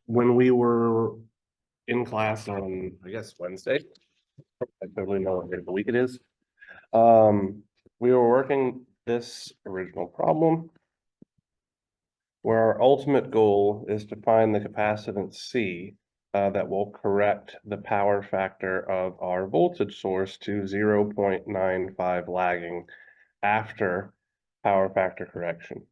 when we were in class on, I guess, Wednesday, I totally know what day of the week it is. We were working this original problem where our ultimate goal is to find the capacitance C that will correct the power factor of our voltage source to 0.95 lagging after power factor correction.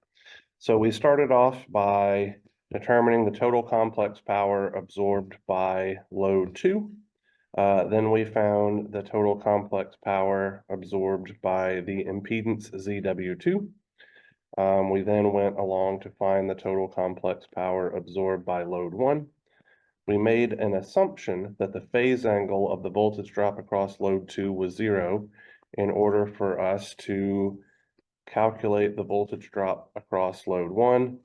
So we started off by determining the total complex power absorbed by load 2. Then we found the total complex power absorbed by the impedance ZW2. We then went along to find the total complex power absorbed by load 1. We made an assumption that the phase angle of the voltage drop across load 2 was 0 in order for us to calculate the voltage drop across load 1,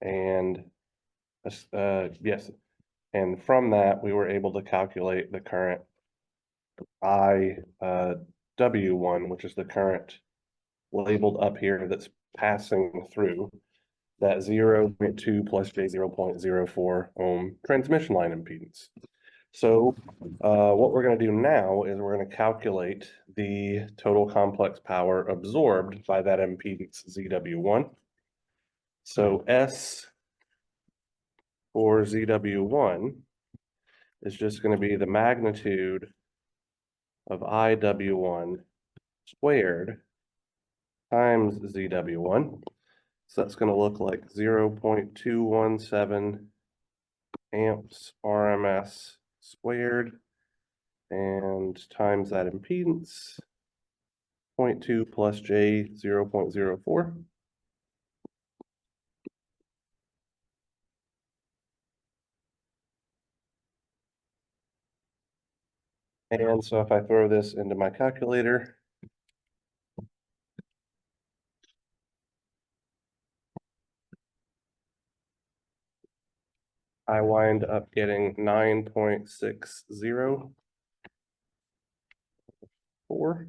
and yes, and from that we were able to calculate the current W1, which is the current labeled up here that's passing through that 0.2 plus J 0.04 ohm transmission line impedance. So what we're going to do now is we're going to calculate the total complex power absorbed by that impedance ZW1. So S for ZW1 is just going to be the magnitude of IW1 squared times ZW1. So that's going to look like 0.217 amps RMS squared and times that impedance, 0.2 plus J 0.04. And so if I throw this into my calculator, I wind up getting 9.604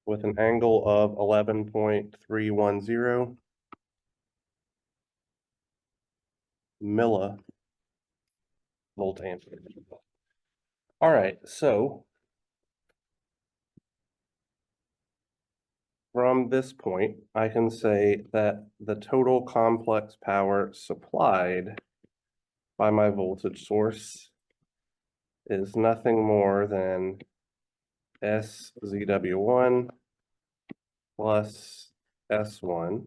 with an angle of 11.310 millivolt ampere. All right, so from this point, I can say that the total complex power supplied by my voltage source is nothing more than SZW1 plus S1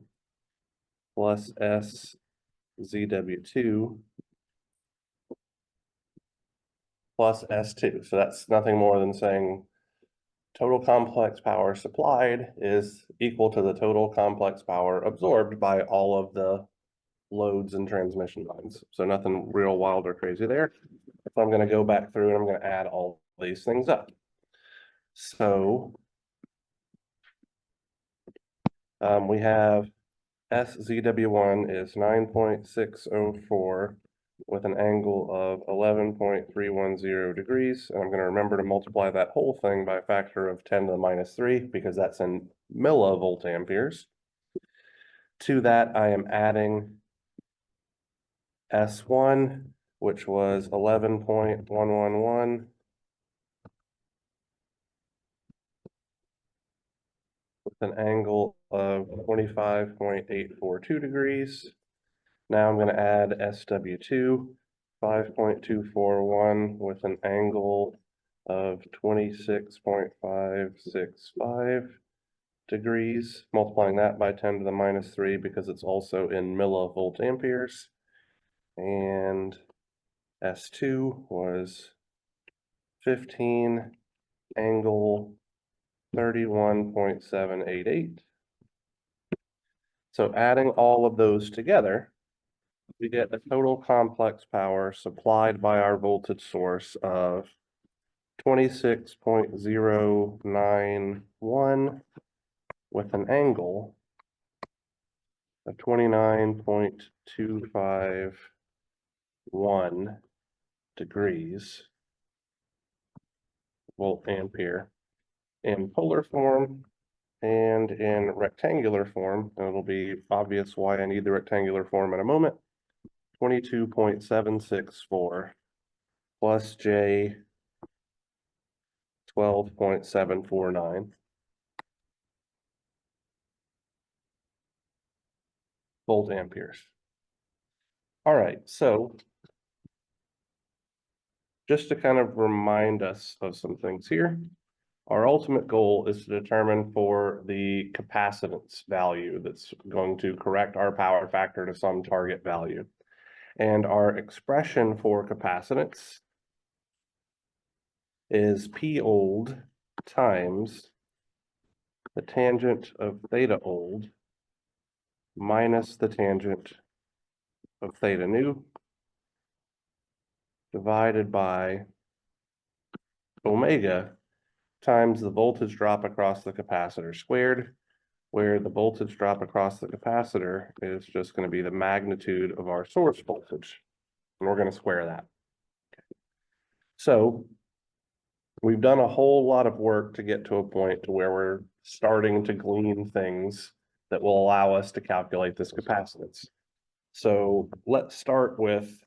plus SZW2 plus S2. So that's nothing more than saying total complex power supplied is equal to the total complex power absorbed by all of the loads and transmission lines. So nothing real wild or crazy there. So I'm going to go back through and I'm going to add all these things up. So we have SZW1 is 9.604 with an angle of 11.310 degrees. And I'm going to remember to multiply that whole thing by a factor of 10 to the minus 3 because that's in millivolt amperes. To that, I am adding S1, which was 11.111 with an angle of 25.842 degrees. Now I'm going to add SW2, 5.241 with an angle of 26.565 degrees, multiplying that by 10 to the minus 3 because it's also in millivolt amperes. And S2 was 15 angle 31.788. So adding all of those together, we get a total complex power supplied by our voltage source of 26.091 with an angle of 29.251 degrees volt ampere. In polar form, And in rectangular form, and it'll be obvious why I need the rectangular form in a moment. 22.764 plus J 12.749 volt amperes. All right, so just to kind of remind us of some things here, our ultimate goal is to determine for the capacitance value that's going to correct our power factor to some target value. And our expression for capacitance is P old times the tangent of theta old minus the tangent of theta new divided by omega times the voltage drop across the capacitor squared, where the voltage drop across the capacitor is just going to be the magnitude of our source voltage. And we're going to square that. So we've done a whole lot of work to get to a point to where we're starting to glean things that will allow us to calculate this capacitance. So let's start with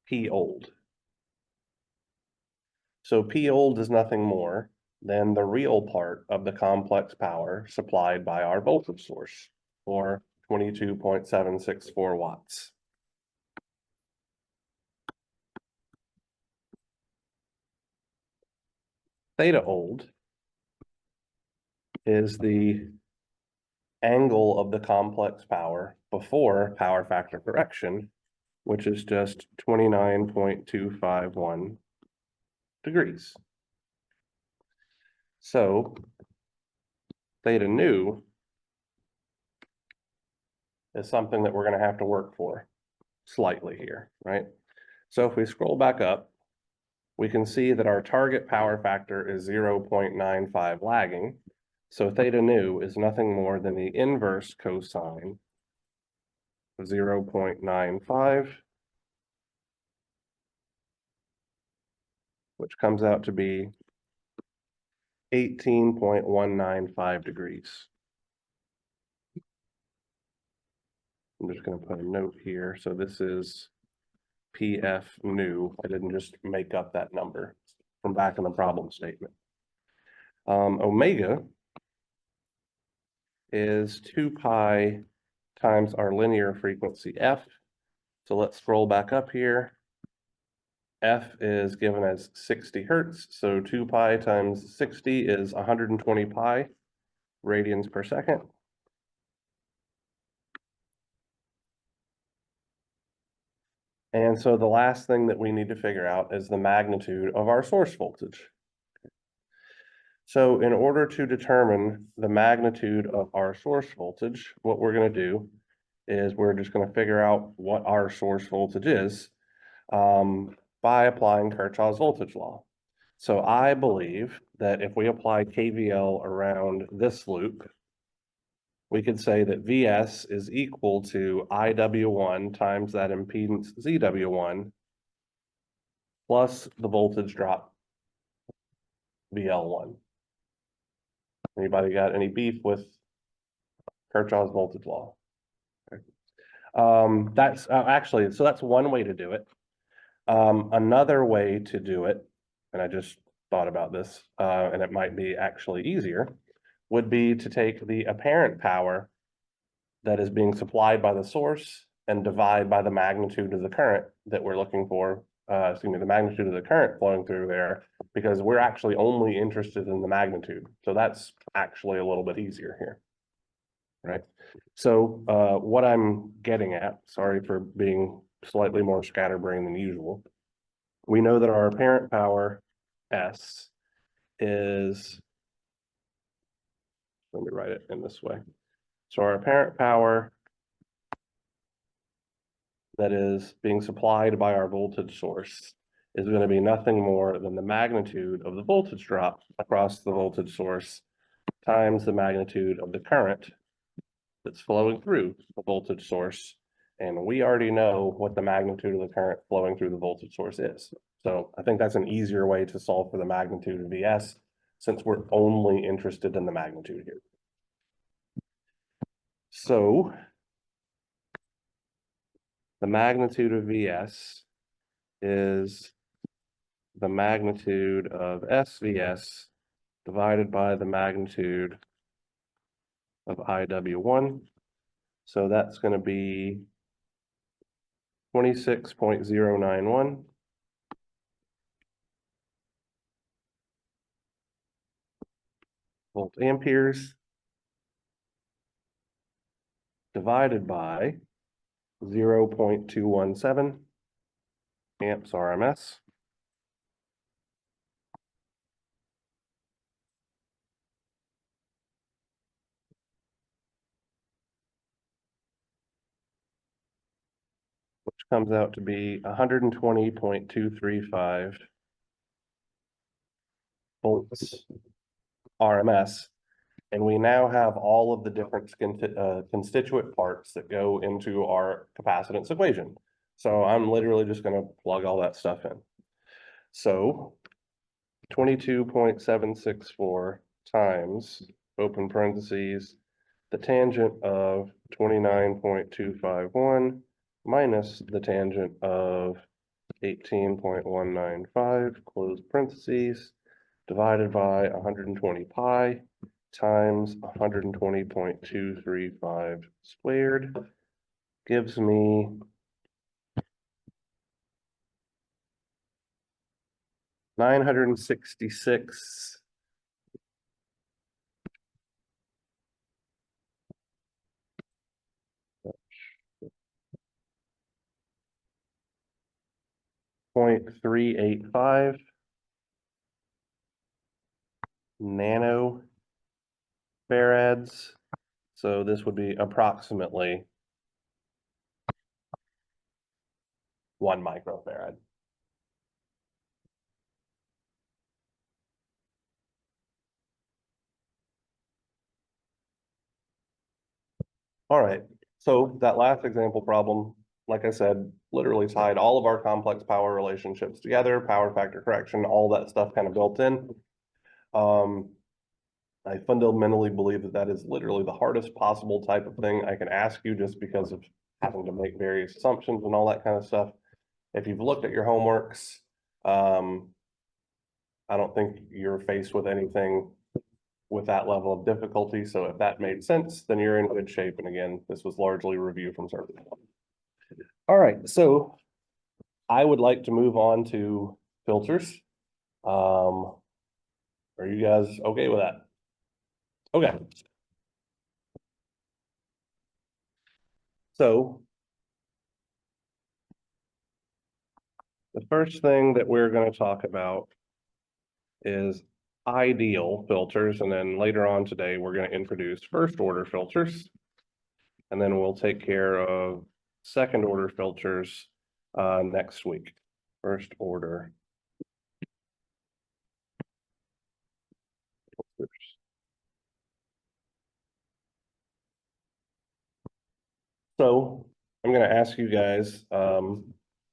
P old. So P old is nothing more than the real part of the complex power supplied by our voltage source, or 22.764 watts. Theta old is the angle of the complex power before power factor correction, which is just 29.251 degrees. So theta new is something that we're going to have to work for slightly here, right? So if we scroll back up, we can see that our target power factor is 0.95 lagging. So theta new is nothing more than the inverse cosine of 0.95, which comes out to be 18.195 degrees. I'm just going to put a note here. So this is PF new. I didn't just make up that number from back in the problem statement. Omega is 2 pi times our linear frequency f. So let's scroll back up here. F is given as 60 hertz. So 2 pi times 60 is 120 pi radians per second. And so the last thing that we need to figure out is the magnitude of our source voltage. So in order to determine the magnitude of our source voltage, what we're going to do is we're just going to figure out what our source voltage is by applying Kirchhoff's voltage law. So I believe that if we apply KVL around this loop, we could say that Vs is equal to IW1 times that impedance ZW1 plus the voltage drop VL1. Anybody got any beef with Kirchhoff's voltage law? Okay. That's actually, so that's one way to do it. Another way to do it, and I just thought about this, and it might be actually easier, would be to take the apparent power that is being supplied by the source and divide by the magnitude of the current that we're looking for, the magnitude of the current flowing through there, because we're actually only interested in the magnitude. So that's actually a little bit easier here, right? So what I'm getting at, sorry for being slightly more scatterbrained than usual, we know that our apparent power S is, let me write it in this way. So our apparent power that is being supplied by our voltage source is going to be nothing more than the magnitude of the voltage drop across the voltage source times the magnitude of the current that's flowing through the voltage source. And we already know what the magnitude of the current flowing through the voltage source is. So I think that's an easier way to solve for the magnitude of Vs since we're only interested in the magnitude here. So the magnitude of Vs is the magnitude of SVS divided by the magnitude of IW1. So that's going to be 26.091 volt amperes divided by 0.217 amps RMS. Which comes out to be 120.235 volts RMS. And we now have all of the different constituent parts that go into our capacitance equation. So I'm literally just going to plug all that stuff in. So 22.764 times, open parentheses, the tangent of 29.251 minus the tangent of 18.195, close parentheses, divided by 120 pi times 120.235 squared gives me 966 0.385 nanofarads. So this would be approximately 1 microfarad. All right, so that last example problem, like I said, literally tied all of our complex power relationships together, power factor correction, all that stuff kind of built in. I fundamentally believe that that is literally the hardest possible type of thing I can ask you, just because of having to make various assumptions and all that kind of stuff. If you've looked at your homeworks, I don't think you're faced with anything with that level of difficulty. So if that made sense, then you're in good shape. And again, this was largely review from survey. All right, so I would like to move on to filters. Are you guys okay with that? Okay. So the first thing that we're going to talk about is ideal filters, and then later on today, we're going to introduce first order filters, and then we'll take care of second order filters next week. First order filters. So I'm going to ask you guys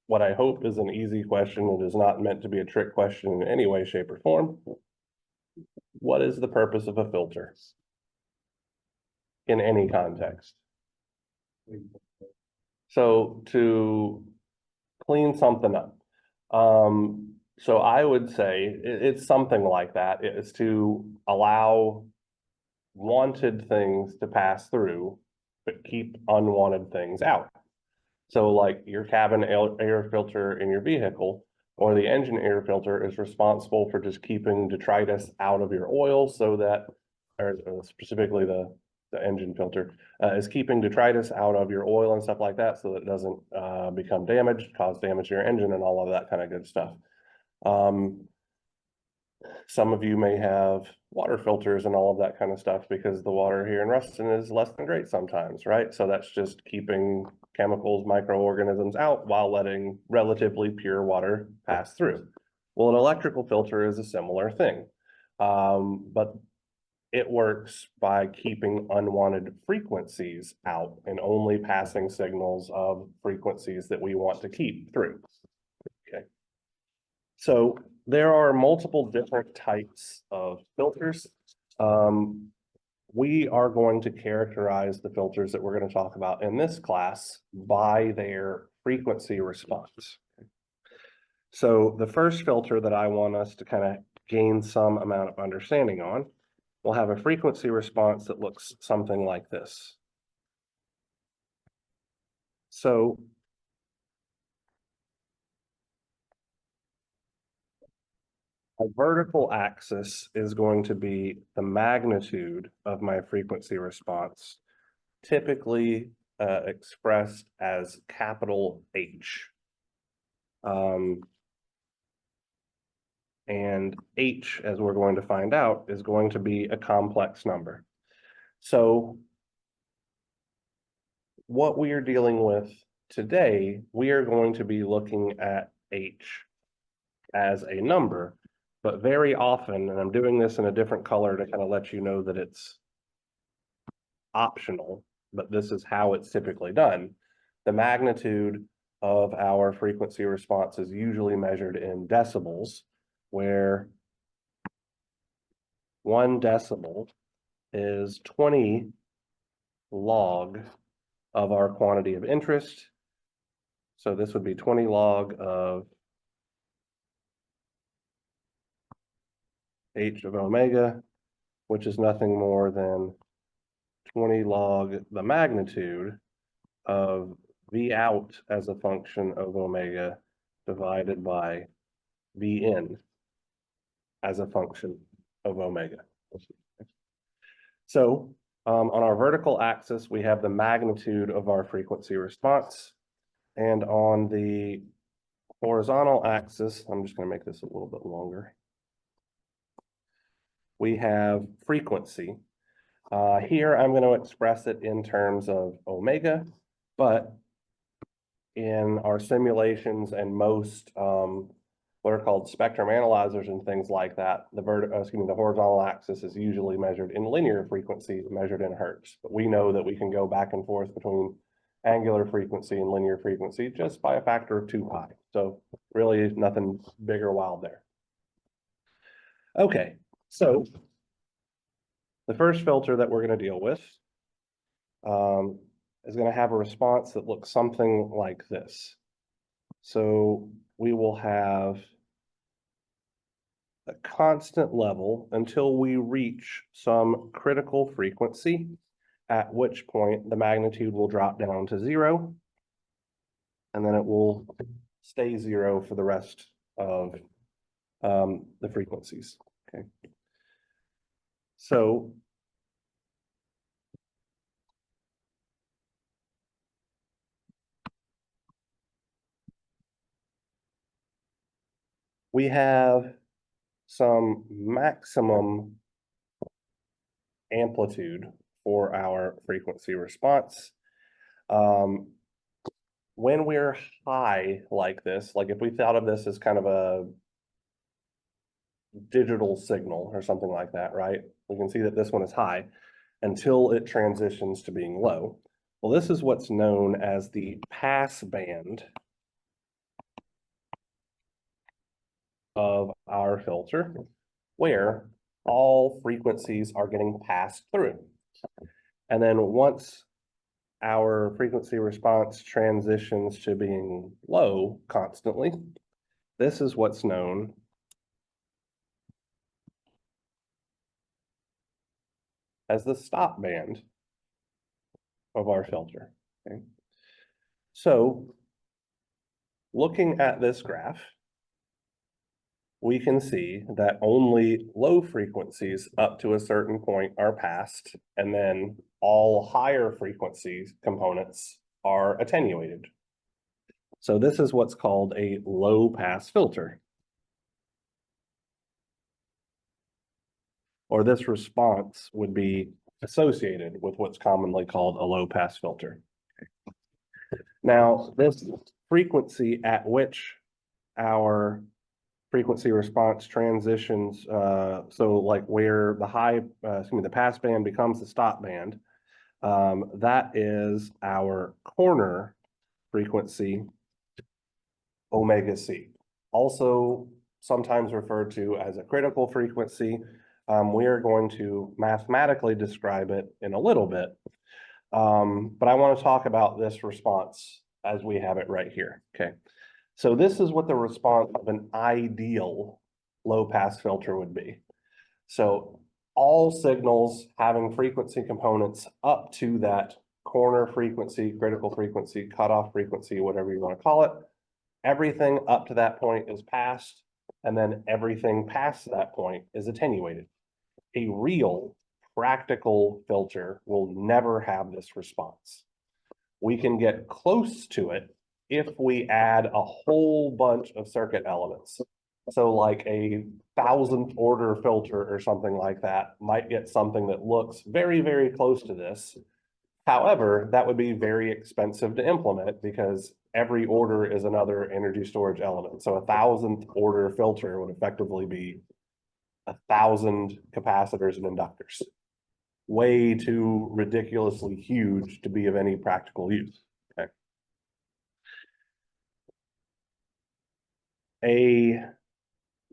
what I hope is an easy question. It is not meant to be a trick question in any way, shape, or form. What is the purpose of a filter in any context? So to clean something up. So I would say it's something like that. It's to allow wanted things to pass through, but keep unwanted things out. So like your cabin air filter in your vehicle or the engine air filter is responsible for just keeping detritus out of your oil, so that, or specifically the engine filter is keeping detritus out of your oil and stuff like that, so that it doesn't become damaged, cause damage to your engine and all of that kind of good stuff. Some of you may have water filters and all of that kind of stuff because the water here in Ruston is less than great sometimes, right? So that's just keeping chemicals, microorganisms out while letting relatively pure water pass through. Well, an electrical filter is a similar thing, but it works by keeping unwanted frequencies out and only passing signals of frequencies that we want to keep through. Okay. So there are multiple different types of filters. We are going to characterize the filters that we're going to talk about in this class by their frequency response. So the first filter that I want us to kind of gain some amount of understanding on will have a frequency response that looks something like this. So a vertical axis is going to be the magnitude of my frequency response, typically expressed as capital H. And H, as we're going to find out, is going to be a complex number. So what we are dealing with today, we are going to be looking at H as a number, but very often, and I'm doing this in a different color to kind of let you know that it's optional, but this is how it's typically done. The magnitude of our frequency response is usually measured in decibels, where 1 decibel is 20 log of our quantity of interest. So this would be 20 log of H of omega, which is nothing more than 20 log the magnitude of V out as a function of omega divided by V in as a function of omega. So on our vertical axis, we have the magnitude of our frequency response. And on the horizontal axis, I'm just going to make this a little bit longer. We have frequency. Here I'm going to express it in terms of omega, but in our simulations and most what are called spectrum analyzers and things like that, the horizontal axis is usually measured in linear frequency, measured in hertz. But we know that we can go back and forth between angular frequency and linear frequency just by a factor of 2 pi. So really nothing big or wild there. Okay, so the first filter that we're going to deal with is going to have a response that looks something like this. So we will have a constant level until we reach some critical frequency, at which point the magnitude will drop down to 0, and then it will stay 0 for the rest of the frequencies. Okay. So we have some maximum amplitude for our frequency response. When we're high like this, like if we thought of this as kind of a digital signal or something like that, right? We can see that this one is high until it transitions to being low. Well, this is what's known as the pass band of our filter, where all frequencies are getting passed through. And then once our frequency response transitions to being low constantly, this is what's known as the stop band of our filter. Okay. So looking at this graph, we can see that only low frequencies up to a certain point are passed, and then all higher frequencies components are attenuated. So this is what's called a low pass filter. Or this response would be associated with what's commonly called a low pass filter. Now, this frequency at which our frequency response transitions, so like where the pass band becomes the stop band, that is our corner frequency omega c. Also sometimes referred to as a critical frequency. We are going to mathematically describe it in a little bit. But I want to talk about this response as we have it right here, okay? So this is what the response of an ideal low-pass filter would be. So all signals having frequency components up to that corner frequency, critical frequency, cutoff frequency, whatever you want to call it, everything up to that point is passed, and then everything past that point is attenuated. A real practical filter will never have this response. We can get close to it if we add a whole bunch of circuit elements. So like a 1000th order filter or something like that might get something that looks very, very close to this. However, that would be very expensive to implement because every order is another energy storage element. So a 1000th order filter would effectively be 1000 capacitors and inductors. Way too ridiculously huge to be of any practical use. Okay. A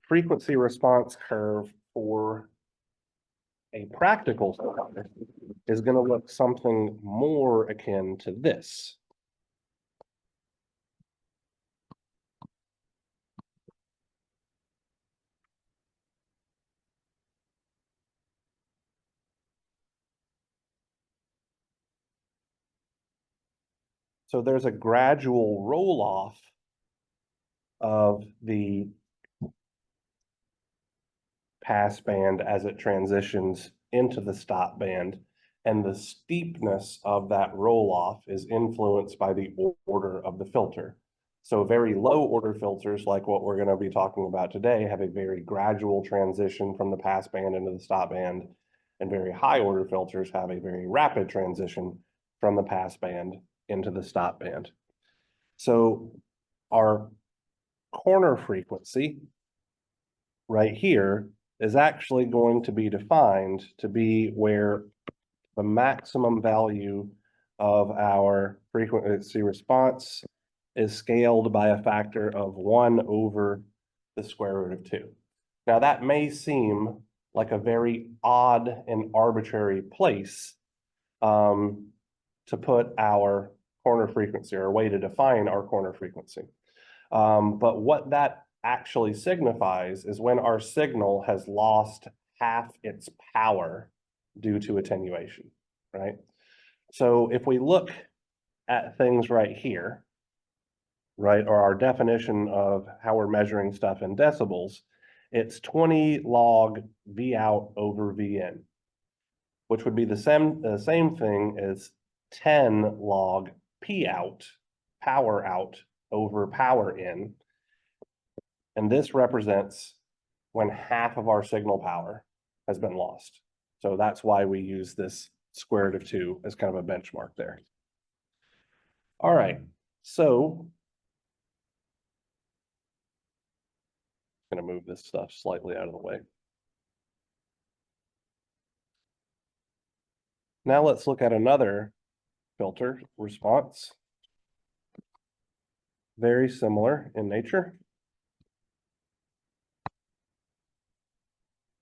frequency response curve for a practical filter is going to look something more akin to this. So there's a gradual roll off of the pass band as it transitions into the stop band. And the steepness of that roll off is influenced by the order of the filter. So very low order filters, like what we're going to be talking about today, have a very gradual transition from the pass band into the stop band. And very high order filters have a very rapid transition from the pass band into the stop band. So our corner frequency right here is actually going to be defined to be where the maximum value of our frequency response is scaled by a factor of 1 over the square root of 2. Now that may seem like a very odd and arbitrary place to put our corner frequency, or a way to define our corner frequency. But what that actually signifies is when our signal has lost half its power due to attenuation, right? So if we look at things right here, right, or our definition of how we're measuring stuff in decibels, it's 20 log V out over V in, which would be the same thing as 10 log P out, power out over power in. And this represents when half of our signal power has been lost. So that's why we use this square root of 2 as kind of a benchmark there. All right, so I'm going to move this stuff slightly out of the way. Now let's look at another filter response. Very similar in nature.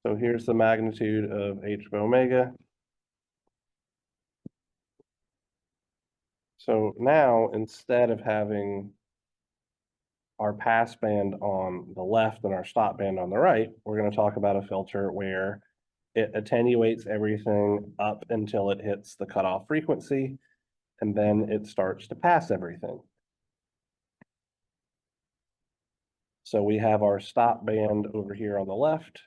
So here's the magnitude of h of omega. So now, instead of having our pass band on the left and our stop band on the right, we're going to talk about a filter where it attenuates everything up until it hits the cutoff frequency, and then it starts to pass everything. So we have our stop band over here on the left.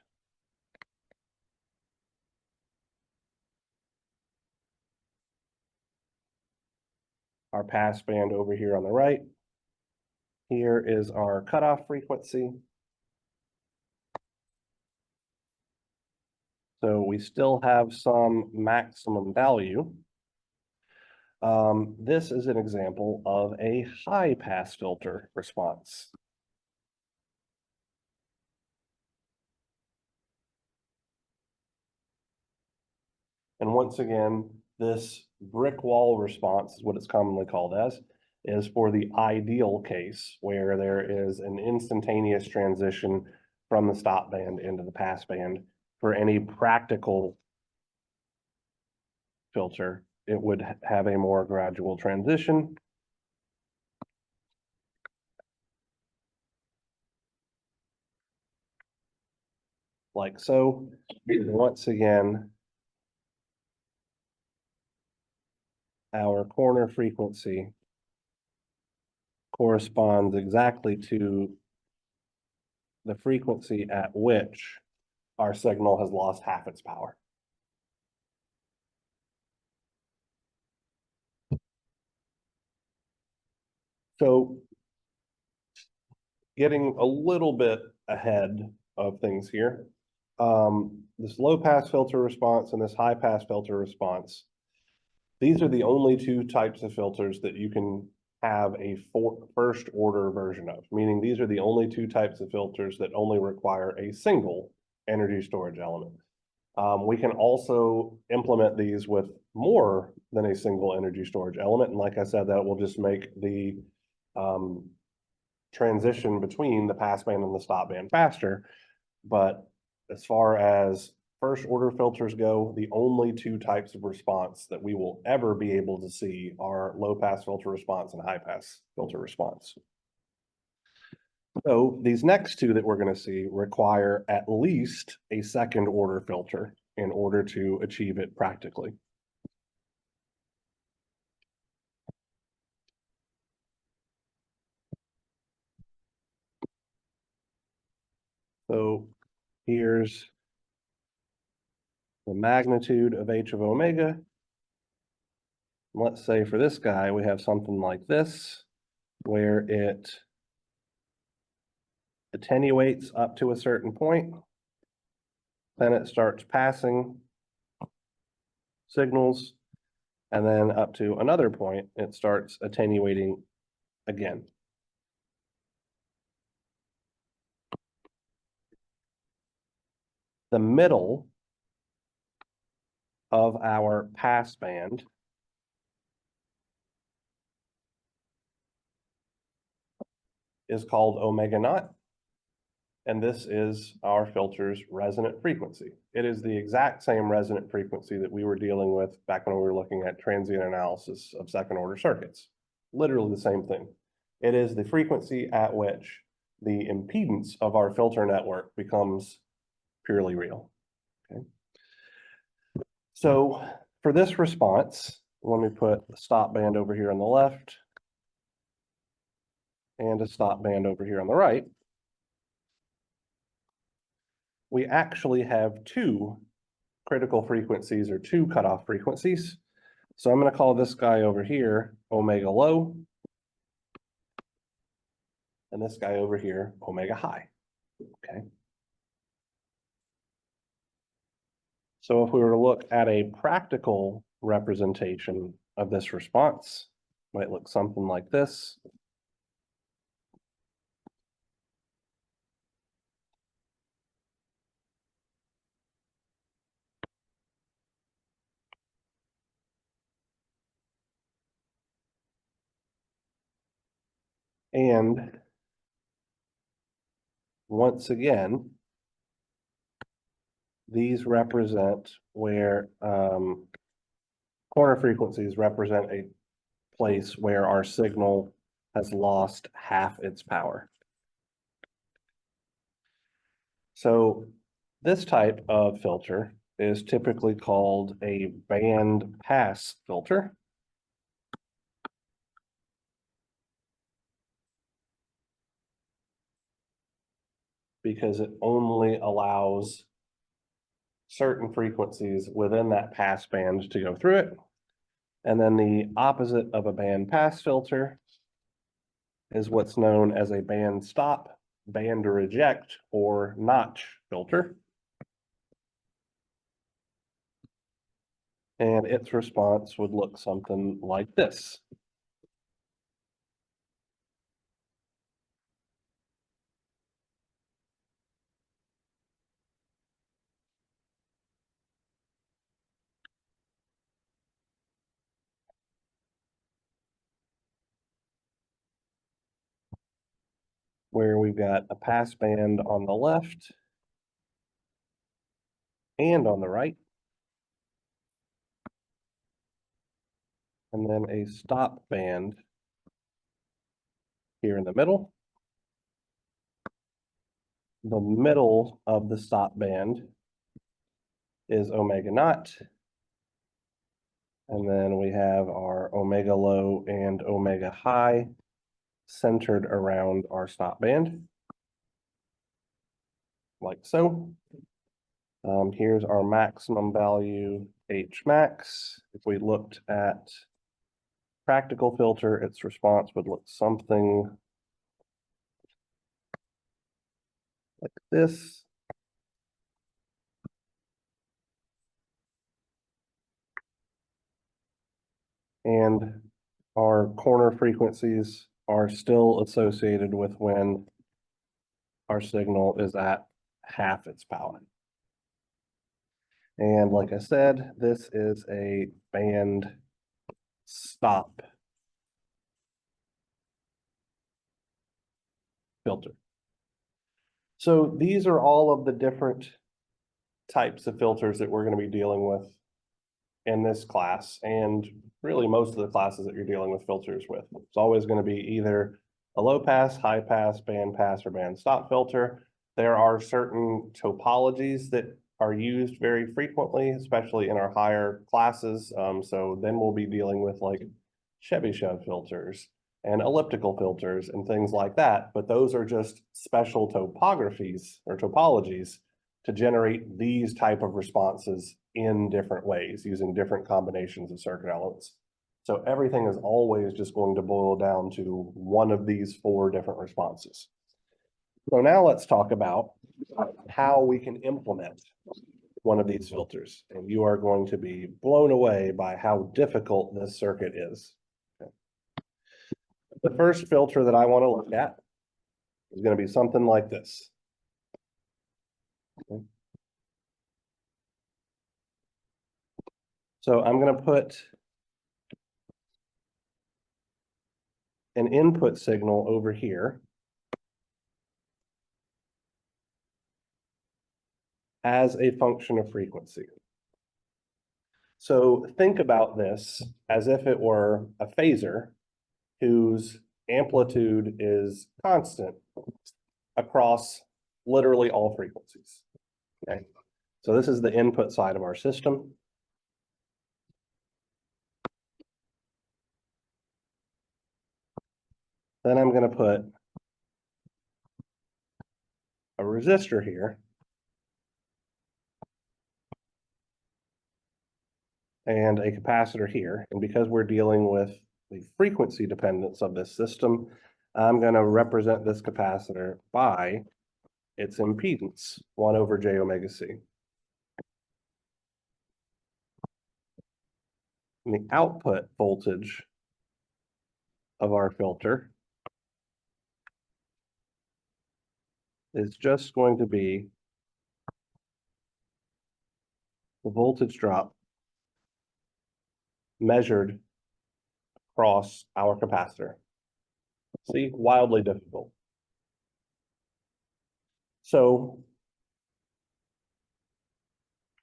Our pass band over here on the right. Here is our cutoff frequency. So we still have some maximum value. This is an example of a high pass filter response. And once again, this brick wall response is what it's commonly called as, is for the ideal case where there is an instantaneous transition from the stop band into the pass band. For any practical filter, it would have a more gradual transition. Like so. Once again, our corner frequency corresponds exactly to the frequency at which our signal has lost half its power. So getting a little bit ahead of things here, this low pass filter response and this high pass filter response, these are the only two types of filters that you can have a first order version of, meaning these are the only two types of filters that only require a single energy storage element. We can also implement these with more than a single energy storage element. And like I said, that will just make the transition between the pass band and the stop band faster. But as far as first order filters go, the only two types of response that we will ever be able to see are low pass filter response and high pass filter response. So these next two that we're going to see require at least a second order filter in order to achieve it practically. So here's the magnitude of h of omega. Let's say for this guy, we have something like this, where it attenuates up to a certain point. Then it starts passing signals, and then up to another point, it starts attenuating again. The middle of our pass band is called omega naught, and this is our filter's resonant frequency. It is the exact same resonant frequency that we were dealing with back when we were looking at transient analysis of second order circuits. Literally the same thing. It is the frequency at which the impedance of our filter network becomes purely real. Okay. So for this response, let me put the stop band over here on the left and a stop band over here on the right. We actually have two critical frequencies or two cutoff frequencies. So I'm going to call this guy over here omega low, and this guy over here omega high. Okay. So if we were to look at a practical representation of this response, it might look something like this. And once again, these represent where corner frequencies represent a place where our signal has lost half its power. So this type of filter is typically called a band pass filter. Because it only allows certain frequencies within that pass band to go through it. And then the opposite of a band pass filter is what's known as a band stop, band reject, or notch filter. And its response would look something like this. where we've got a pass band on the left and on the right, and then a stop band here in the middle. The middle of the stop band is omega naught. And then we have our omega low and omega high centered around our stop band, like so. Here's our maximum value H max. If we looked at practical filter, its response would look something like this. And our corner frequencies are still associated with when our signal is at half its power. And like I said, this is a band stop filter. So these are all of the different types of filters that we're going to be dealing with in this class, and really most of the classes that you're dealing with filters with. It's always going to be either a low pass, high pass, band pass, or band stop filter. There are certain topologies that are used very frequently, especially in our higher classes. So then we'll be dealing with like Chebyshev filters and elliptical filters and things like that. But those are just special topographies or topologies to generate these type of responses in different ways using different combinations of circuit elements. So everything is always just going to boil down to one of these four different responses. So now let's talk about how we can implement one of these filters. And you are going to be blown away by how difficult this circuit is. Okay. The first filter that I want to look at is going to be something like this. Okay. So I'm going to put an input signal over here as a function of frequency. So think about this as if it were a phasor whose amplitude is constant across literally all frequencies. Okay. So this is the input side of our system. Then I'm going to put a resistor here and a capacitor here. And because we're dealing with the frequency dependence of this system, I'm going to represent this capacitor by its impedance, 1 over j omega c. And the output voltage of our filter is just going to be the voltage drop measured across our capacitor. See, wildly difficult. So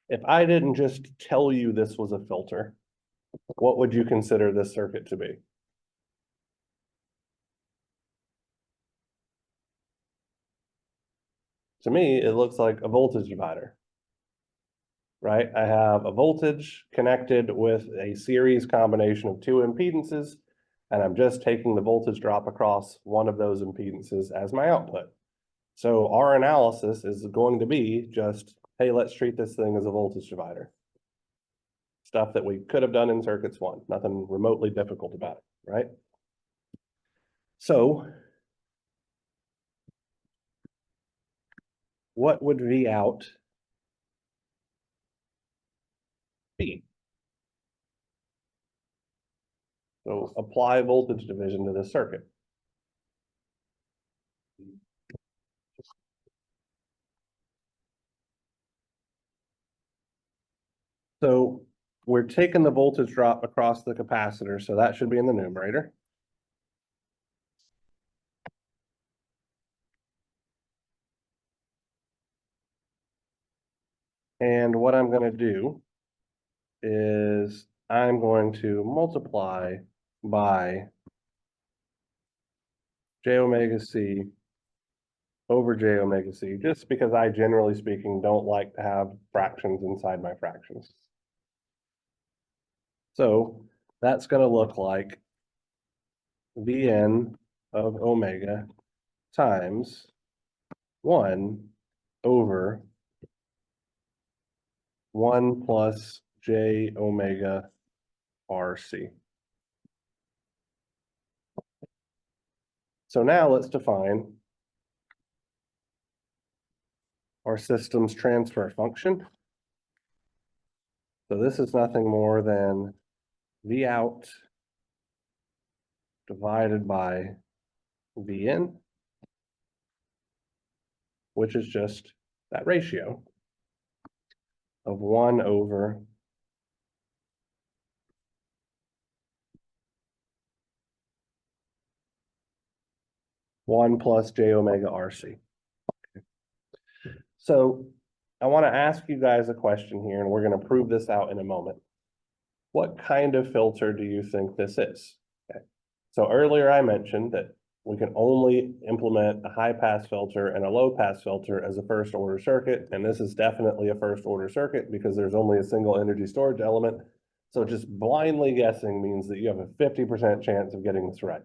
if I didn't just tell you this was a filter, what would you consider this circuit to be? To me, it looks like a voltage divider, right? I have a voltage connected with a series combination of two impedances, and I'm just taking the voltage drop across one of those impedances as my output. So our analysis is going to be just, hey, let's treat this thing as a voltage divider. Stuff that we could have done in circuits 1, nothing remotely difficult about it, right? So what would V out be? So apply voltage division to this circuit. So we're taking the voltage drop across the capacitor, so that should be in the numerator. And what I'm gonna do is I'm going to multiply by j omega c over j omega c, just because I generally speaking don't like to have fractions inside my fractions. So that's gonna look like Vn of omega times 1 over 1 plus j omega RC. So now let's define our system's transfer function. So this is nothing more than V out divided by Vn, which is just that ratio of 1 over 1 plus j omega RC. So I want to ask you guys a question here, and we're going to prove this out in a moment. What kind of filter do you think this is? Okay. So earlier I mentioned that we can only implement a high pass filter and a low pass filter as a first order circuit, and this is definitely a first order circuit because there's only a single energy storage element. So just blindly guessing means that you have a 50% chance of getting this right.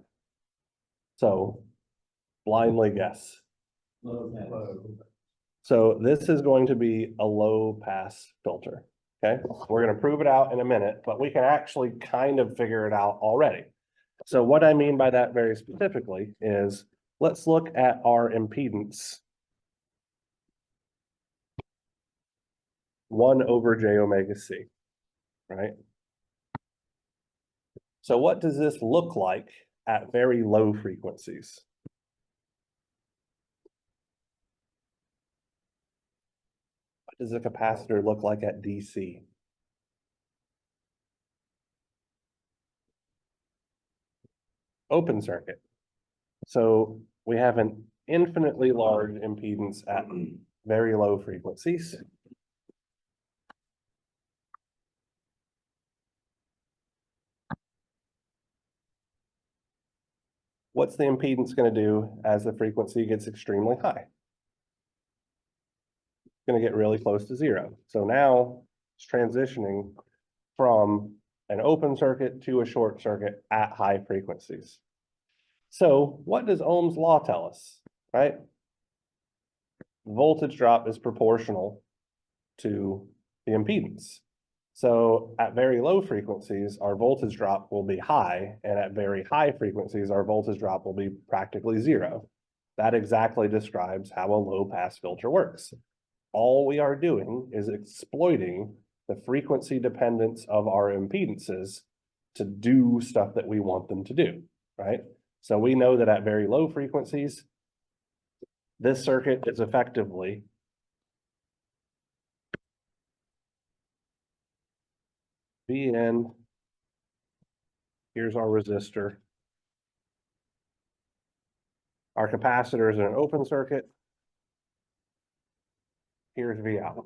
So blindly guess. Low. So this is going to be a low pass filter. Okay, we're going to prove it out in a minute, but we can actually kind of figure it out already. So what I mean by that very specifically is, let's look at our impedance. 1 over j omega c, right? So what does this look like at very low frequencies? What does a capacitor look like at DC? Open circuit. So we have an infinitely large impedance at very low frequencies. What's the impedance going to do as the frequency gets extremely high? It's going to get really close to zero. So now it's transitioning from an open circuit to a short circuit at high frequencies. So what does Ohm's law tell us, right? Voltage drop is proportional to the impedance. So at very low frequencies, our voltage drop will be high, and at very high frequencies, our voltage drop will be practically zero. That exactly describes how a low pass filter works. All we are doing is exploiting the frequency dependence of our impedances to do stuff that we want them to do, right? So we know that at very low frequencies, this circuit is effectively Vn, here's our resistor. Our capacitor is in an open circuit. Here's V out.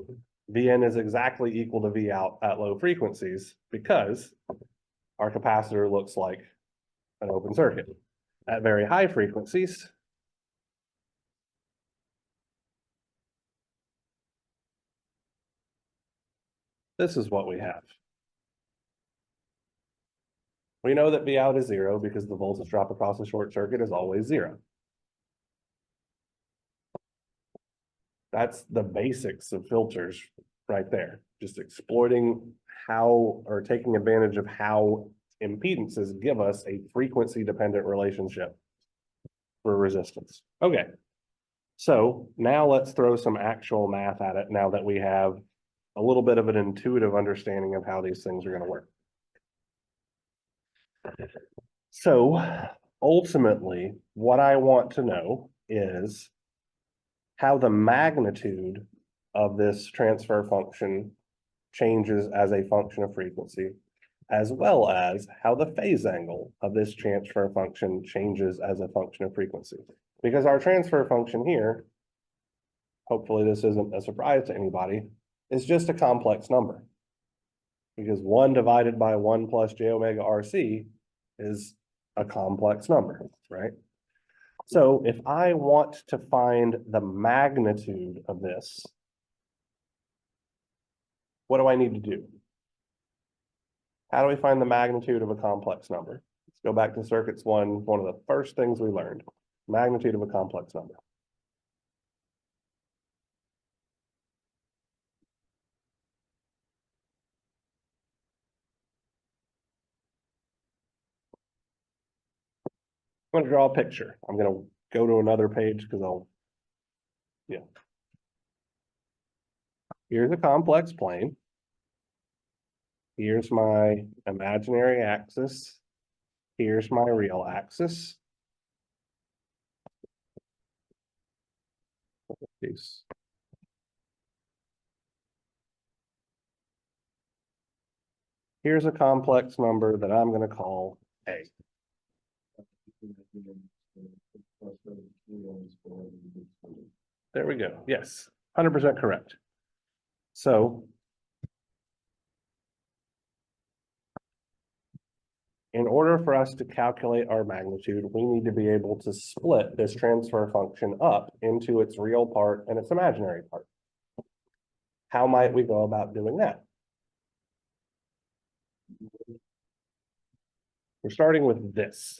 Vn is exactly equal to V out at low frequencies because our capacitor looks like an open circuit. At very high frequencies, this is what we have. We know that V out is zero because the voltage drop across a short circuit is always zero. That's the basics of filters right there. Just exploiting how, or taking advantage of how impedances give us a frequency dependent relationship for resistance. Okay. So now let's throw some actual math at it now that we have a little bit of an intuitive understanding of how these things are going to work. So ultimately, what I want to know is how the magnitude of this transfer function changes as a function of frequency, as well as how the phase angle of this transfer function changes as a function of frequency. Because our transfer function here, hopefully this isn't a surprise to anybody, is just a complex number. Because 1 divided by 1 plus j omega RC is a complex number, right? So if I want to find the magnitude of this, what do I need to do? How do we find the magnitude of a complex number? Let's go back to circuits one of the first things we learned, magnitude of a complex number. I'm going to draw a picture. I'm going to go to another page because yeah. Here's a complex plane. Here's my imaginary axis. Here's my real axis. Peace. Here's a complex number that I'm going to call A. There we go. Yes, 100% correct. So in order for us to calculate our magnitude, we need to be able to split this transfer function up into its real part and its imaginary part. How might we go about doing that? We're starting with this.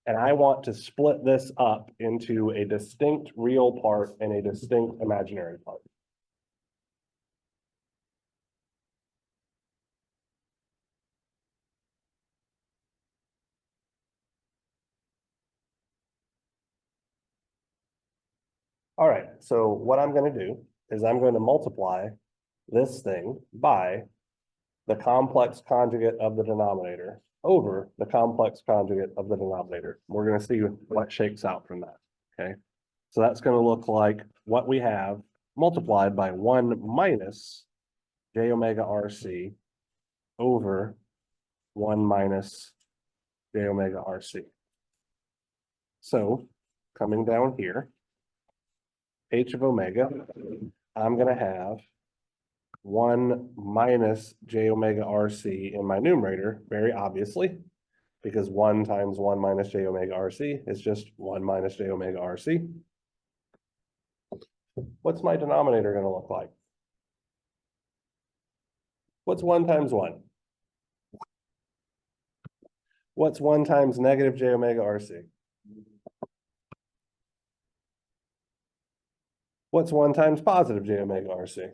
And I want to split this up into a distinct real part and a distinct imaginary part. All right, so what I'm going to do is I'm going to multiply this thing by the complex conjugate of the denominator over the complex conjugate of the denominator. We're going to see what shakes out from that, okay? So that's going to look like what we have multiplied by 1 minus j omega RC over 1 minus j omega RC. So coming down here, h of omega, I'm going to have 1 minus j omega RC in my numerator, very obviously, because 1 times 1 minus j omega RC is just 1 minus j omega RC. What's my denominator going to look like? What's 1 times 1? What's 1 times negative j omega RC? What's 1 times positive j omega RC?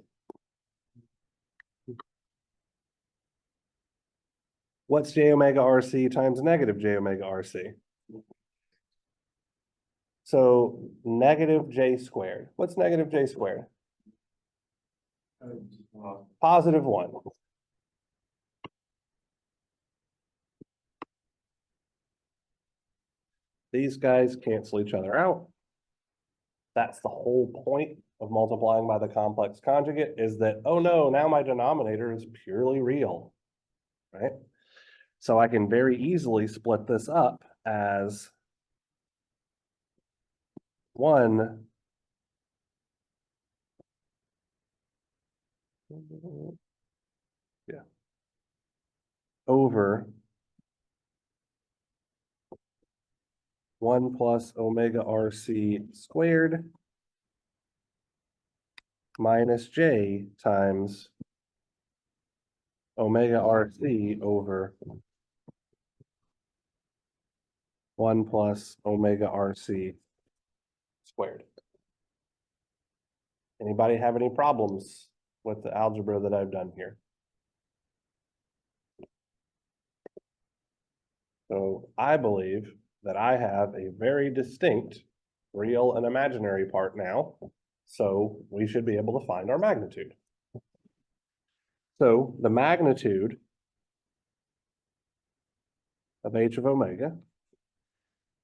What's j omega RC times negative j omega RC? So negative j squared. What's negative j squared? Positive 1. These guys cancel each other out. That's the whole point of multiplying by the complex conjugate, is that, oh no, now my denominator is purely real, right? So I can very easily split this up as 1 over 1 plus omega RC squared minus j times omega RC over 1 plus omega RC squared. Anybody have any problems with the algebra that I've done here? So I believe that I have a very distinct real and imaginary part now, so we should be able to find our magnitude. So the magnitude of h of omega,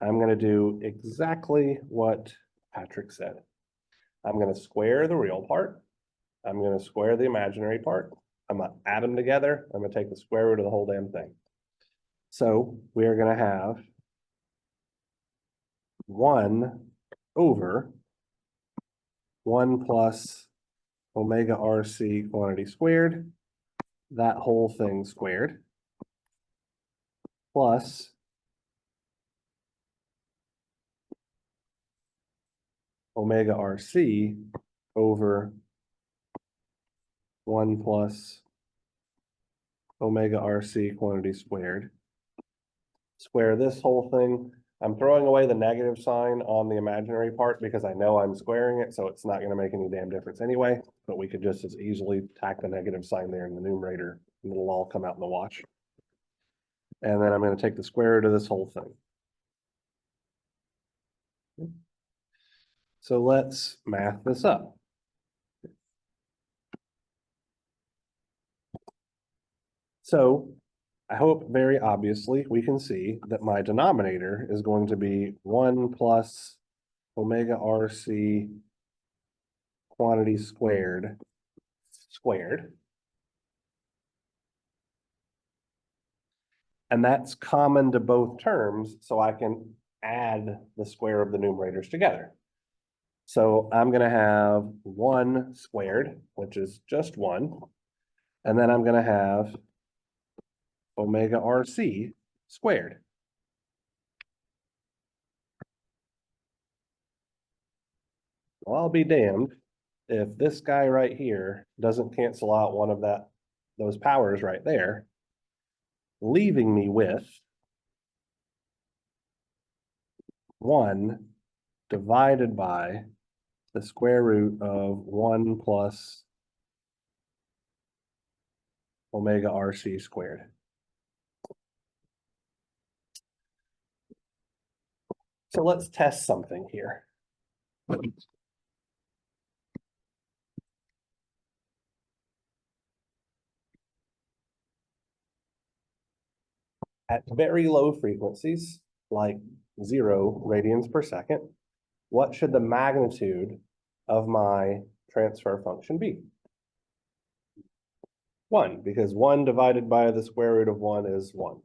I'm going to do exactly what Patrick said. I'm going to square the real part. I'm going to square the imaginary part. I'm going to add them together. I'm going to take the square root of the whole damn thing. So we are going to have 1 over 1 plus omega RC quantity squared, that whole thing squared, plus omega RC over 1 plus omega RC quantity squared. Square this whole thing. I'm throwing away the negative sign on the imaginary part because I know I'm squaring it, so it's not going to make any damn difference anyway. But we could just as easily tack the negative sign there in the numerator, and it'll all come out in the wash. And then I'm going to take the square root of this whole thing. So let's math this up. So I hope very obviously we can see that my denominator is going to be 1 plus omega RC quantity squared. And that's common to both terms, so I can add the square of the numerators together. So I'm going to have 1 squared, which is just 1. And then I'm going to have omega RC squared. Well, I'll be damned if this guy right here doesn't cancel out one of those powers right there, leaving me with 1 divided by the square root of 1 plus omega RC squared. So let's test something here. At very low frequencies, like 0 radians per second, what should the magnitude of my transfer function be? 1, because 1 divided by the square root of 1 is 1.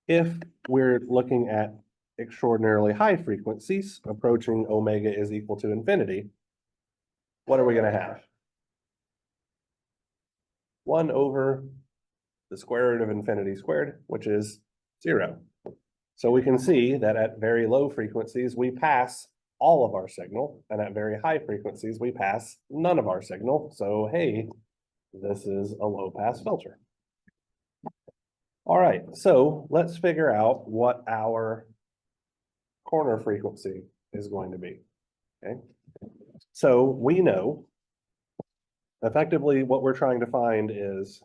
If we're looking at extraordinarily high frequencies, approaching omega is equal to infinity, what are we going to have? 1 over the square root of infinity squared, which is 0. So we can see that at very low frequencies, we pass all of our signal, and at very high frequencies, we pass none of our signal. So, hey, this is a low pass filter. All right, so let's figure out what our corner frequency is going to be, okay? So we know effectively what we're trying to find is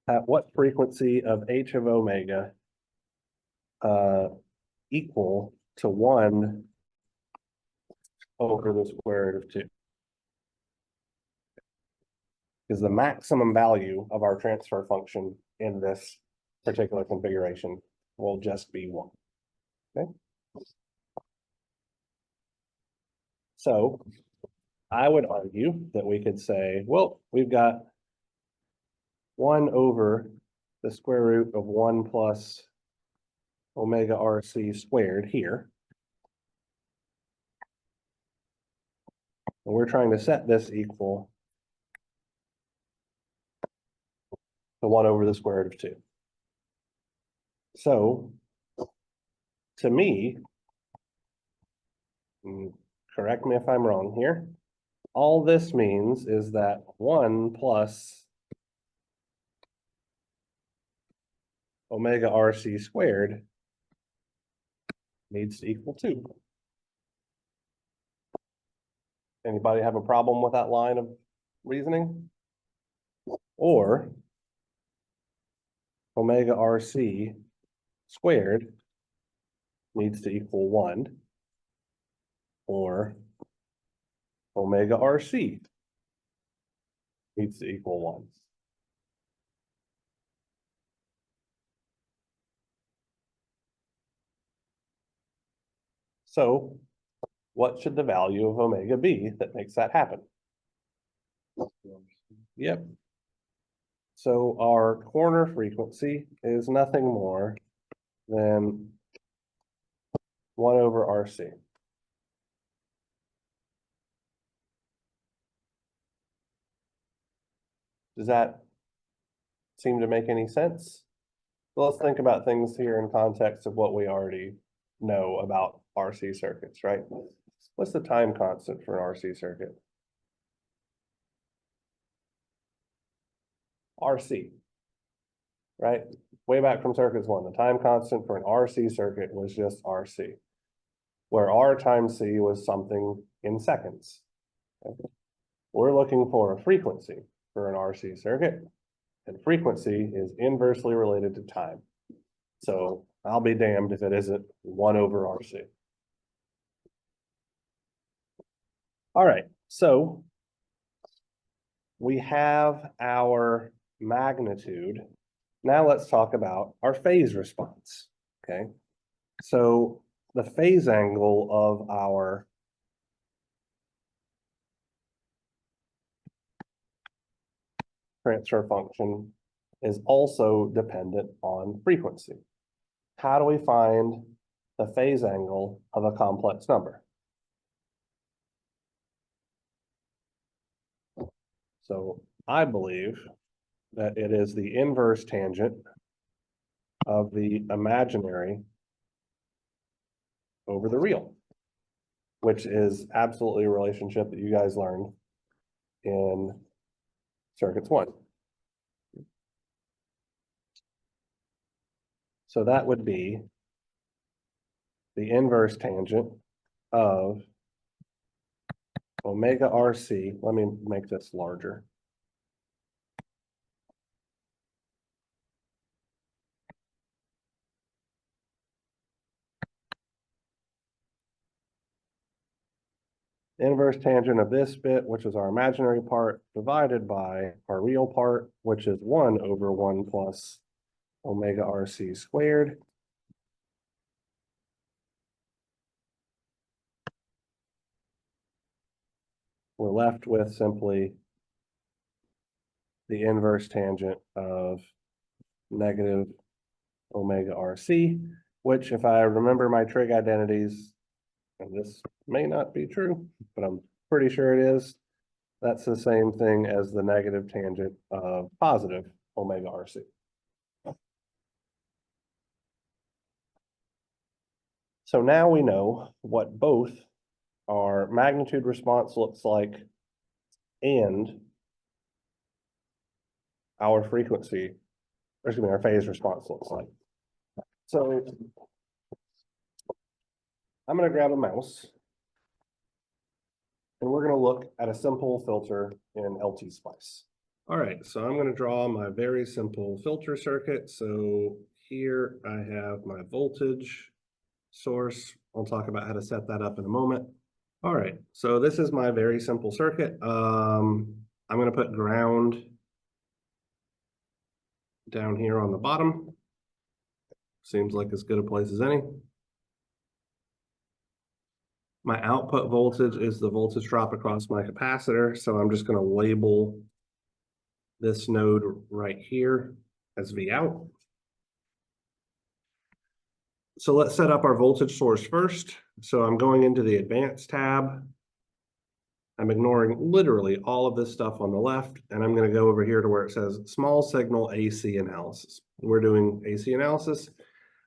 at what frequency of h of omega equal to 1 over the square root of 2. Is the maximum value of our transfer function in this particular configuration will just be 1. Okay. So I would argue that we could say, well, we've got 1 over the square root of 1 plus omega RC squared here. And we're trying to set this equal to 1 over the square root of 2. So to me, correct me if I'm wrong here, all this means is that 1 plus omega RC squared needs to equal 2. Anybody have a problem with that line of reasoning? Or omega RC squared needs to equal 1, or omega RC needs to equal 1. So what should the value of omega be that makes that happen? Yep. So our corner frequency is nothing more than 1 over RC. Does that seem to make any sense? So let's think about things here in context of what we already know about RC circuits, right? What's the time constant for an RC circuit? RC, right? Way back from circuits 1, the time constant for an RC circuit was just RC, where R times C was something in seconds. Okay? We're looking for a frequency for an RC circuit, and frequency is inversely related to time. So I'll be damned if it isn't 1 over RC. All right, so we have our magnitude. Now let's talk about our phase response, okay? So the phase angle of our transfer function is also dependent on frequency. How do we find the phase angle of a complex number? So I believe that it is the inverse tangent of the imaginary over the real, which is absolutely a relationship that you guys learned in circuits 1. So that would be the inverse tangent of omega RC. Let me make this larger. Inverse tangent of this bit, which is our imaginary part, divided by our real part, which is 1 over 1 plus omega RC squared. We're left with simply the inverse tangent of negative omega RC, which, if I remember my trig identities, and this may not be true, but I'm pretty sure it is, that's the same thing as the negative tangent of positive omega RC. So now we know what both our magnitude response looks like and our frequency, or excuse me, our phase response looks like. So I'm going to grab a mouse and we're going to look at a simple filter in LT Spice. All right, so I'm going to draw my very simple filter circuit. So here I have my voltage source. I'll talk about how to set that up in a moment. All right, so this is my very simple circuit. I'm going to put ground down here on the bottom. Seems like as good a place as any. My output voltage is the voltage drop across my capacitor, so I'm just going to label this node right here as V out. So let's set up our voltage source first. So I'm going into the advanced tab. I'm ignoring literally all of this stuff on the left, and I'm going to go over here to where it says small signal AC analysis. We're doing AC analysis,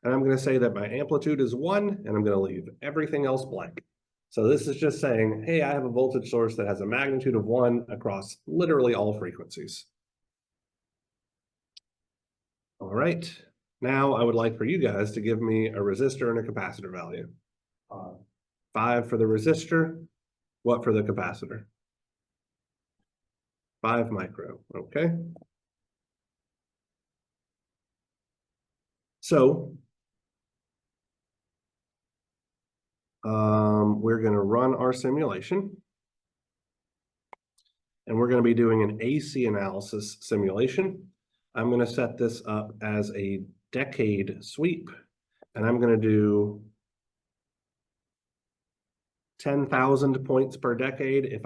and I'm going to say that my amplitude is 1, and I'm going to leave everything else blank. So this is just saying, hey, I have a voltage source that has a magnitude of 1 across literally all frequencies. All right, now I would like for you guys to give me a resistor and a capacitor value. 5 for the resistor, what for the capacitor? 5 micro, okay. So we're going to run our simulation. And we're going to be doing an AC analysis simulation. I'm going to set this up as a decade sweep. And I'm going to do 10,000 points per decade.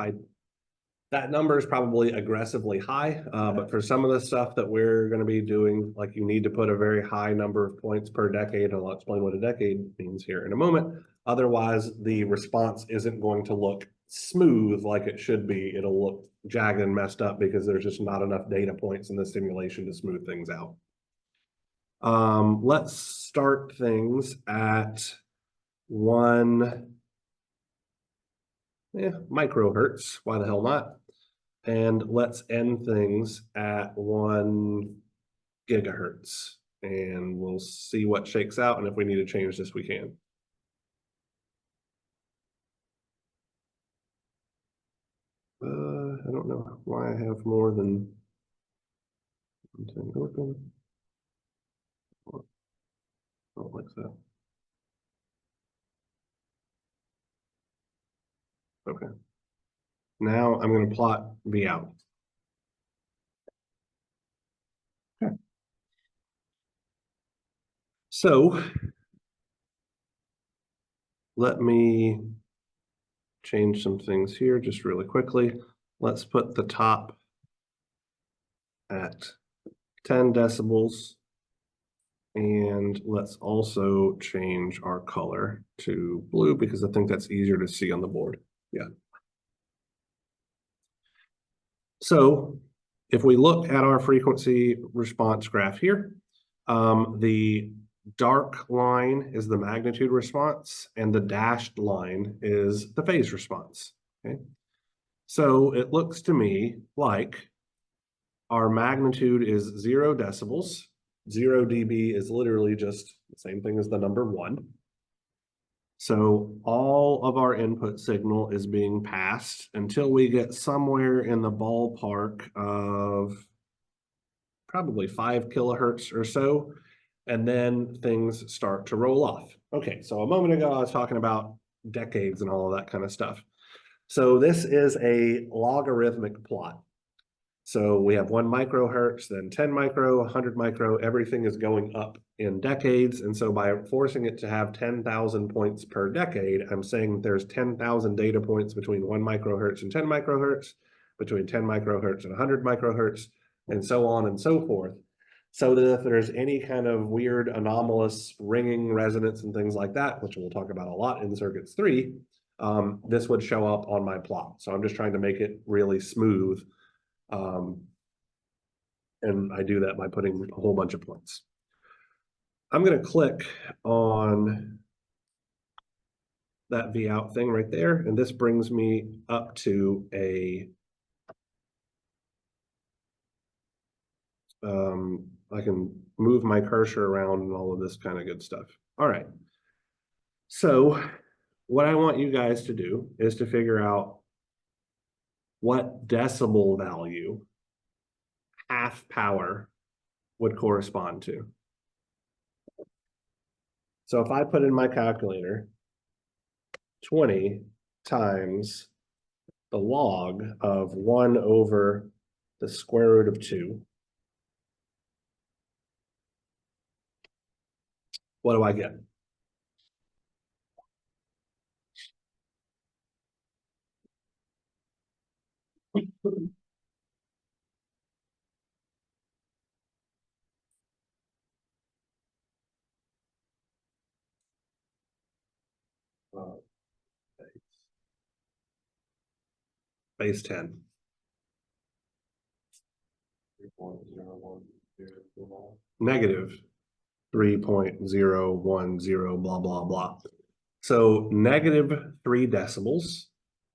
That number is probably aggressively high, but for some of the stuff that we're going to be doing, like you need to put a very high number of points per decade, and I'll explain what a decade means here in a moment. Otherwise, the response isn't going to look smooth like it should be. It'll look jagged and messed up because there's just not enough data points in the simulation to smooth things out. Let's start things at 1 microhertz. Why the hell not? And let's end things at 1 gigahertz. And we'll see what shakes out. And if we need to change this, we can. I don't know why I have more than open. Oh, like that. Okay. Now I'm going to plot V out. Okay. So let me change some things here just really quickly. Let's put the top at 10 decibels. And let's also change our color to blue because I think that's easier to see on the board. Yeah. So if we look at our frequency response graph here, the dark line is the magnitude response and the dashed line is the phase response. Okay. So it looks to me like our magnitude is 0 decibels. 0 dB is literally just the same thing as the number 1. So all of our input signal is being passed until we get somewhere in the ballpark of probably 5 kilohertz or so, and then things start to roll off. Okay, so a moment ago I was talking about decades and all of that kind of stuff. So this is a logarithmic plot. So we have 1 microhertz, then 10 micro, 100 micro, everything is going up in decades. And so by forcing it to have 10,000 points per decade, I'm saying there's 10,000 data points between 1 microhertz and 10 microhertz, between 10 microhertz and 100 microhertz, and so on and so forth. So that if there's any kind of weird anomalous ringing resonance and things like that, which we'll talk about a lot in circuits 3, this would show up on my plot. So I'm just trying to make it really smooth. And I do that by putting a whole bunch of points. I'm going to click on that V out thing right there, and this brings me up to a I can move my cursor around and all of this kind of good stuff. All right. So what I want you guys to do is to figure out what decibel value half power would correspond to. So if I put in my calculator 20 times the log of 1 over the square root of 2, what do I get? Base 10. Negative 3.010, blah, blah, blah. So negative 3 decibels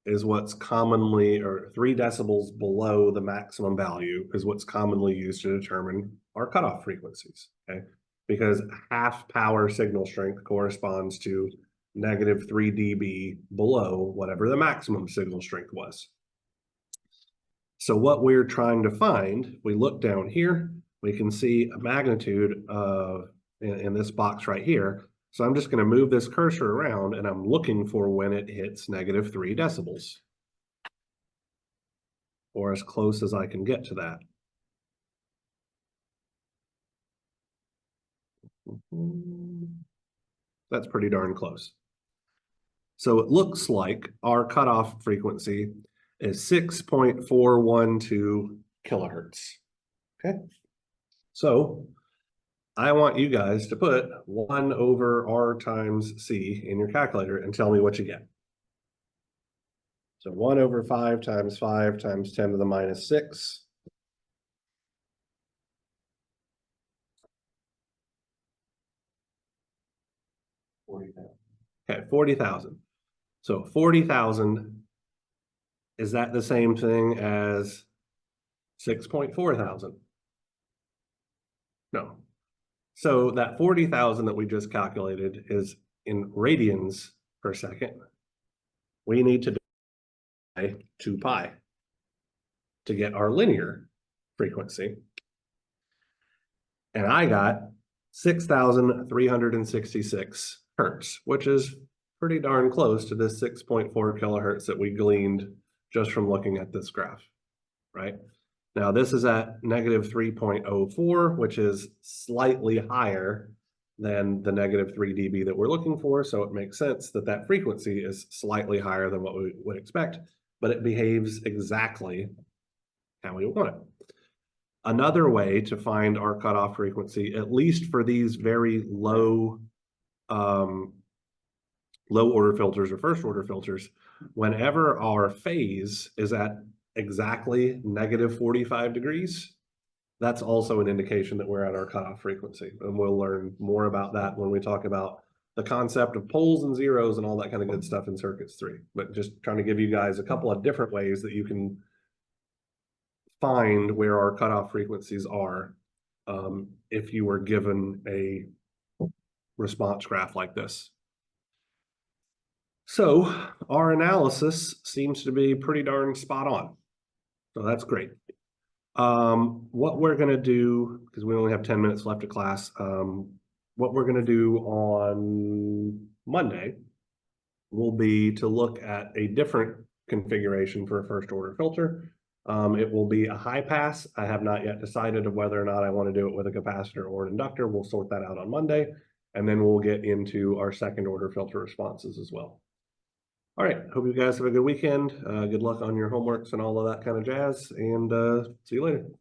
is what's commonly, or 3 decibels below the maximum value is what's commonly used to determine our cutoff frequencies, okay? Because half power signal strength corresponds to negative 3 dB below whatever the maximum signal strength was. So what we're trying to find, we look down here, we can see a magnitude of, in this box right here. So I'm just going to move this cursor around and I'm looking for when it hits negative 3 decibels. Or as close as I can get to that. That's pretty darn close. So it looks like our cutoff frequency is 6.412 kilohertz. Okay. So I want you guys to put 1 over R times C in your calculator and tell me what you get. So 1 over 5 times 5 times 10 to the minus 6. Okay, 40,000. So 40,000, is that the same thing as 6.4 thousand? No. So that 40,000 that we just calculated is in radians per second. We need to divide 2 pi to get our linear frequency. And I got 6,366 hertz, which is pretty darn close to this 6.4 kilohertz that we gleaned just from looking at this graph, right? Now this is at negative 3.04, which is slightly higher than the negative 3 dB that we're looking for. So it makes sense that that frequency is slightly higher than what we would expect, but it behaves exactly how we want it. Another way to find our cutoff frequency, at least for these very low order filters or first order filters, whenever our phase is at exactly negative 45 degrees, that's also an indication that we're at our cutoff frequency. And we'll learn more about that when we talk about the concept of poles and zeros and all that kind of good stuff in circuits 3. But just trying to give you guys a couple of different ways that you can find where our cutoff frequencies are if you were given a response graph like this. So our analysis seems to be pretty darn spot on. So that's great. What we're going to do, because we only have 10 minutes left of class, what we're going to do on Monday will be to look at a different configuration for a first order filter. It will be a high pass. I have not yet decided of whether or not I want to do it with a capacitor or an inductor. We'll sort that out on Monday, and then we'll get into our second order filter responses as well. All right, hope you guys have a good weekend. Good luck on your homeworks and all of that kind of jazz, and see you later.